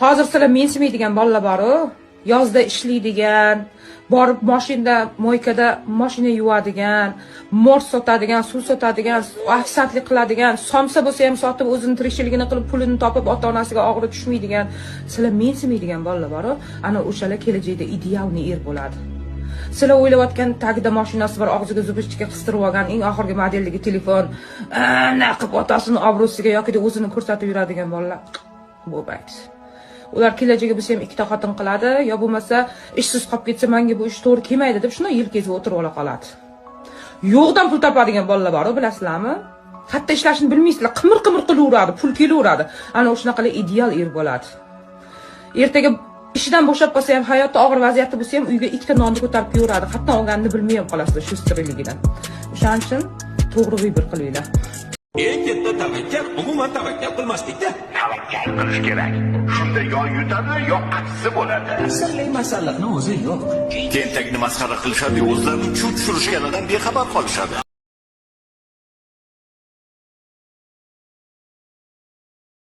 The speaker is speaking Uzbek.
Hozir sizlar mensimaydigan bolalar bor-ku, yozda ishlaydigan, borib mashinada, mo'ykada mashina yuvadigan, mors sotadigan, suv sotadigan, ofitsiantlik qiladigan, somsa bo'lsa ham sotib o'zini tirikchiligini qilib, pulini topib, ota-onasiga og'iri tushmaydigan, sizlar mensimaydigan bolalar bor-ku, ana o'shalar kelajakda idealniy er bo'ladi. Sizlar o'ylayotgan tagida mashinasi bor, og'ziga zubishchiga qistirib olgan, eng oxirgi modeldagi telefon, naqib otasini obro'siga yoki o'zini ko'rsatib yuradigan bolalar bo'lmaydi. Ular kelajagi bo'lsa ham ikkita xotin qiladi, yo bo'lmasa ishsiz qolib ketsa, menga bu ish to'g'ri kelmaydi deb shuni yelkasiga o'tirib ola qoladi. Yo'qdan pul topadigan bolalar bor, bilasizlarmi? Hatto ishlashni bilmaysizlar, qimir-qimir qilaveradi, pul kelaveradi. Ana o'shanaqa ideal er bo'ladi. Ertaga ishidan bo'shab qolsa ham, hayotda og'ir vaziyatda bo'lsa ham uyga ikkita nonni ko'tarib kelaveradi. Hatto olganini bilmay ham qolasizlar shu sirligidan. O'shaning uchun to'g'ri vibr qilinglar. Eng katta tavakkal umuman tavakkal qilmaslikda. Tavakkal qilish kerak. Shunda yo yutadi, yo aksi bo'ladi. Asli masalaning o'zi yo'q. Tentakni masxara qilishadi, o'zlarini chuv tushirishganidan bexabar qolishadi.